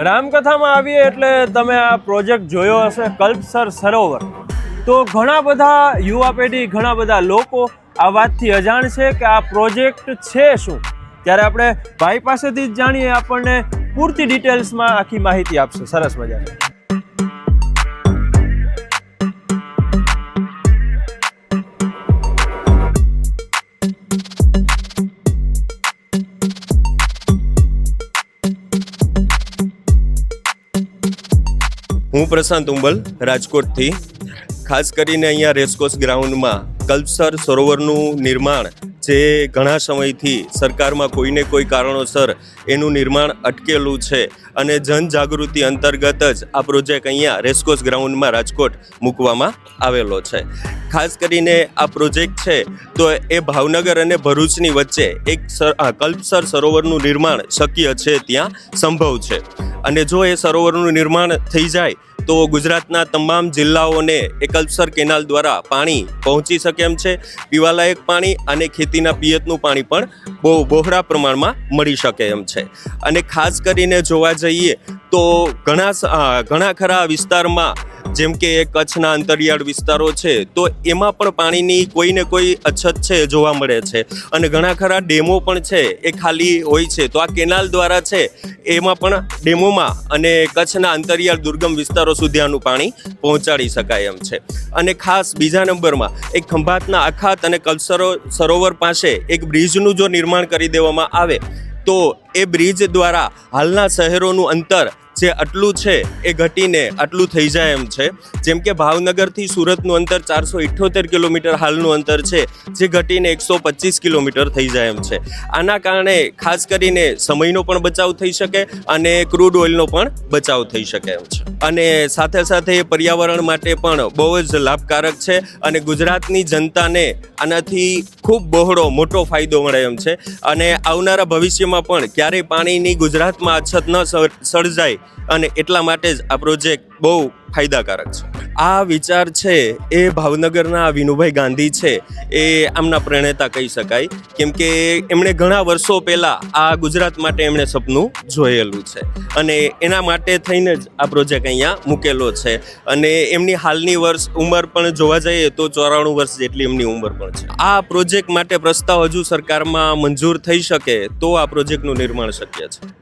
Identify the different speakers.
Speaker 1: રામકથામાં આવીએ એટલે તમે આ પ્રોજેક્ટ જોયો હશે, કલ્પસર સરોવર. તો ઘણા બધા યુવા પેઢી, ઘણા બધા લોકો આ વાતથી અજાણ છે કે આ પ્રોજેક્ટ છે શું. ત્યારે આપણે ભાઈ પાસેથી જ જાણીએ, આપણને પૂરતી ડિટેલ્સમાં આખી માહિતી આપશે. સરસ મજાની.
Speaker 2: હું પ્રશાંત ઉંબલ, રાજકોટથી. ખાસ કરીને અહીંયા રેસકોર્સ ગ્રાઉન્ડમાં કલ્પસર સરોવરનું નિર્માણ જે ઘણા સમયથી સરકારમાં કોઈને કોઈ કારણોસર એનું નિર્માણ અટકેલું છે અને જનજાગૃતિ અંતર્ગત જ આ પ્રોજેક્ટ અહીંયા રેસકોર્સ ગ્રાઉન્ડમાં રાજકોટ મૂકવામાં આવેલો છે. ખાસ કરીને આ પ્રોજેક્ટ છે તો એ ભાવનગર અને ભરૂચની વચ્ચે એક કલ્પસર સરોવરનું નિર્માણ શક્ય છે, ત્યાં સંભવ છે. અને જો એ સરોવરનું નિર્માણ થઈ જાય તો ગુજરાતના તમામ જિલ્લાઓને એ કલ્પસર કેનાલ દ્વારા પાણી પહોંચી શકે એમ છે. પીવાલાયક પાણી અને ખેતીના પિયતનું પાણી પણ બહુ બહોળા પ્રમાણમાં મળી શકે એમ છે. અને ખાસ કરીને જોવા જઈએ તો ઘણા ખરા વિસ્તારમાં, જેમ કે કચ્છના અંતરિયાળ વિસ્તારો છે, તો એમાં પણ પાણીની કોઈને કોઈ અછત છે જોવા મળે છે. અને ઘણા ખરા ડેમો પણ છે એ ખાલી હોય છે. તો આ કેનાલ દ્વારા છે એમાં પણ ડેમોમાં અને કચ્છના અંતરિયાળ દુર્ગમ વિસ્તારો સુધી આનું પાણી પહોંચાડી શકાય એમ છે. અને ખાસ બીજા નંબરમાં એક ખંભાતના અખાત અને કલ્પસર સરોવર પાસે એક બ્રિજનું જો નિર્માણ કરી દેવામાં આવે તો એ બ્રિજ દ્વારા હાલના શહેરોનું અંતર જે આટલું છે એ ઘટીને આટલું થઈ જાય એમ છે. જેમ કે ભાવનગરથી સુરતનું અંતર 478 કિલોમીટર હાલનું અંતર છે, જે ઘટીને 125 કિલોમીટર થઈ જાય એમ છે. આના કારણે ખાસ કરીને સમયનો પણ બચાવ થઈ શકે અને ક્રૂડ ઓઇલનો પણ બચાવ થઈ શકે એમ છે. અને સાથે સાથે પર્યાવરણ માટે પણ બહુ જ લાભકારક છે અને ગુજરાતની જનતાને આનાથી ખૂબ બહોળો મોટો ફાયદો મળે એમ છે. અને આવનારા ભવિષ્યમાં પણ ક્યારેય પાણીની ગુજરાતમાં અછત ન સર્જાય, અને એટલા માટે જ આ પ્રોજેક્ટ બહુ ફાયદાકારક છે. આ વિચાર છે એ ભાવનગરના વિનુભાઈ ગાંધી છે, એ આમના પ્રણેતા કહી શકાય. કેમ કે એમણે ઘણા વર્ષો પહેલાં આ ગુજરાત માટે એમણે સપનું જોયેલું છે અને એના માટે થઈને જ આ પ્રોજેક્ટ અહીંયા મૂકેલો છે. અને એમની હાલની ઉંમર પણ જોવા જઈએ તો 94 વર્ષ જેટલી એમની ઉંમર પણ છે. આ પ્રોજેક્ટ માટે પ્રસ્તાવ હજુ સરકારમાં મંજૂર થઈ શકે તો આ પ્રોજેક્ટનું નિર્માણ શક્ય છે.